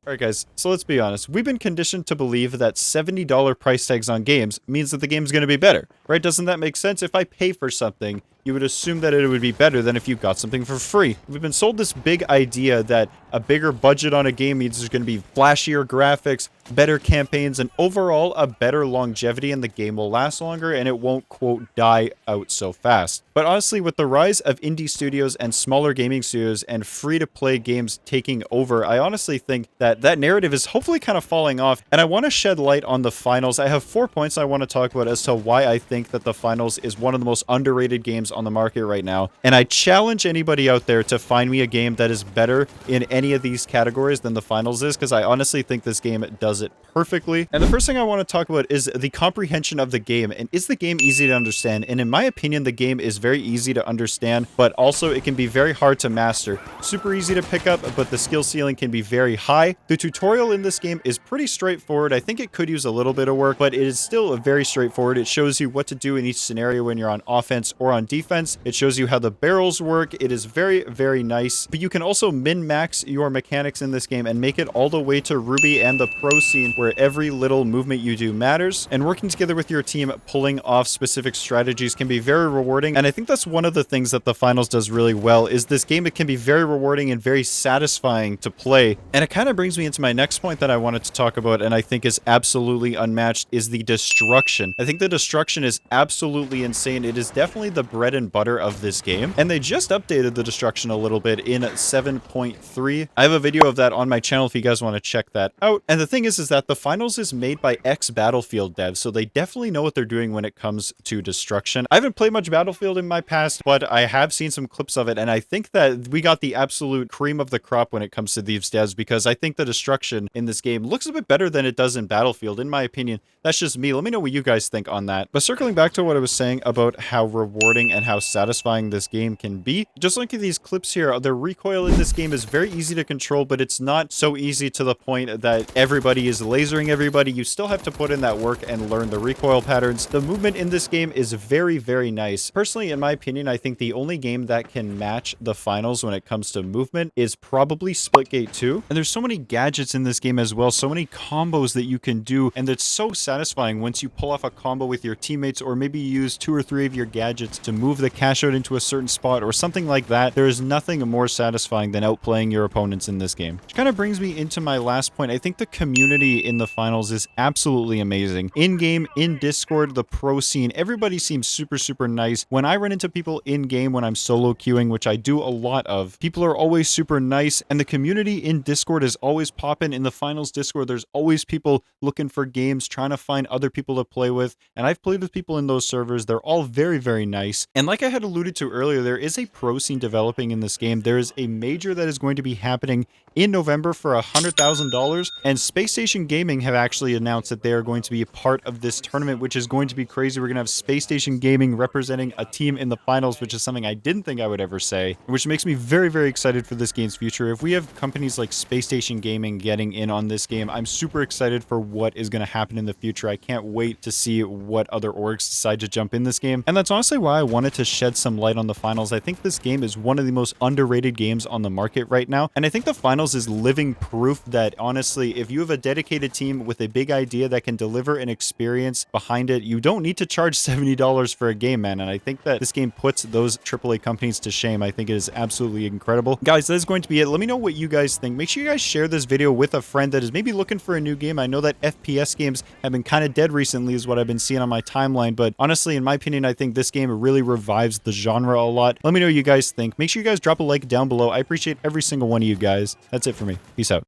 Alright guys, so let's be honest. We've been conditioned to believe that $70 price tags on games means that the game's going to be better, right? Doesn't that make sense? If I pay for something, you would assume that it would be better than if you got something for free. We've been sold this big idea that a bigger budget on a game means there's going to be flashier graphics, better campaigns, and overall a better longevity, and the game will last longer and it won't, quote, die out so fast. But honestly, with the rise of indie studios and smaller gaming studios and free-to-play games taking over, I honestly think that that narrative is hopefully kind of falling off, and I want to shed light on the finals. I have 4 points I want to talk about as to why I think that the finals is one of the most underrated games on the market right now, and I challenge anybody out there to find me a game that is better in any of these categories than the finals is, because I honestly think this game does it perfectly. And the first thing I want to talk about is the comprehension of the game, and is the game easy to understand? And in my opinion, the game is very easy to understand, but also it can be very hard to master. Super easy to pick up, but the skill ceiling can be very high. The tutorial in this game is pretty straightforward. I think it could use a little bit of work, but it is still very straightforward. It shows you what to do in each scenario when you're on offense or on defense. It shows you how the barrels work. It is very, very nice. But you can also min-max your mechanics in this game and make it all the way to Ruby and the pro scene, where every little movement you do matters. And working together with your team, pulling off specific strategies can be very rewarding. And I think that's one of the things that the finals does really well, is this game, it can be very rewarding and very satisfying to play. And it kind of brings me into my next point that I wanted to talk about, and I think is absolutely unmatched, is the destruction. I think the destruction is absolutely insane. It is definitely the bread and butter of this game, and they just updated the destruction a little bit in 7.3. I have a video of that on my channel if you guys want to check that out. And the thing is that the finals is made by ex-Battlefield devs, so they definitely know what they're doing when it comes to destruction. I haven't played much Battlefield in my past, but I have seen some clips of it, and I think that we got the absolute cream of the crop when it comes to these devs, because I think the destruction in this game looks a bit better than it does in Battlefield, in my opinion. That's just me. Let me know what you guys think on that. But circling back to what I was saying about how rewarding and how satisfying this game can be, just look at these clips here. The recoil in this game is very easy to control, but it's not so easy to the point that everybody is lasering everybody. You still have to put in that work and learn the recoil patterns. The movement in this game is very, very nice. Personally, in my opinion, I think the only game that can match the finals when it comes to movement is probably Splitgate 2. And there's so many gadgets in this game as well, so many combos that you can do, and it's so satisfying once you pull off a combo with your teammates, or maybe you use 2 or 3 of your gadgets to move the cash out into a certain spot or something like that. There is nothing more satisfying than outplaying your opponents in this game. Which kind of brings me into my last point. I think the community in the finals is absolutely amazing. In-game, in Discord, the pro scene, everybody seems super, super nice. When I run into people in-game when I'm solo queuing, which I do a lot of, people are always super nice, and the community in Discord is always popping. In the finals Discord, there's always people looking for games, trying to find other people to play with, and I've played with people in those servers. They're all very, very nice. And like I had alluded to earlier, there is a pro scene developing in this game. There is a major that is going to be happening in November for $100,000, and Space Station Gaming have actually announced that they are going to be a part of this tournament, which is going to be crazy. We're going to have Space Station Gaming representing a team in the finals, which is something I didn't think I would ever say, which makes me very, very excited for this game's future. If we have companies like Space Station Gaming getting in on this game, I'm super excited for what is going to happen in the future. I can't wait to see what other orgs decide to jump in this game, and that's honestly why I wanted to shed some light on the finals. I think this game is one of the most underrated games on the market right now, and I think the finals is living proof that, honestly, if you have a dedicated team with a big idea that can deliver an experience behind it, you don't need to charge $70 for a game, man. And I think that this game puts those AAA companies to shame. I think it is absolutely incredible. Guys, that is going to be it. Let me know what you guys think. Make sure you guys share this video with a friend that is maybe looking for a new game. I know that FPS games have been kind of dead recently, is what I've been seeing on my timeline, but honestly, in my opinion, I think this game really revives the genre a lot. Let me know what you guys think. Make sure you guys drop a like down below. I appreciate every single one of you guys. That's it for me. Peace out.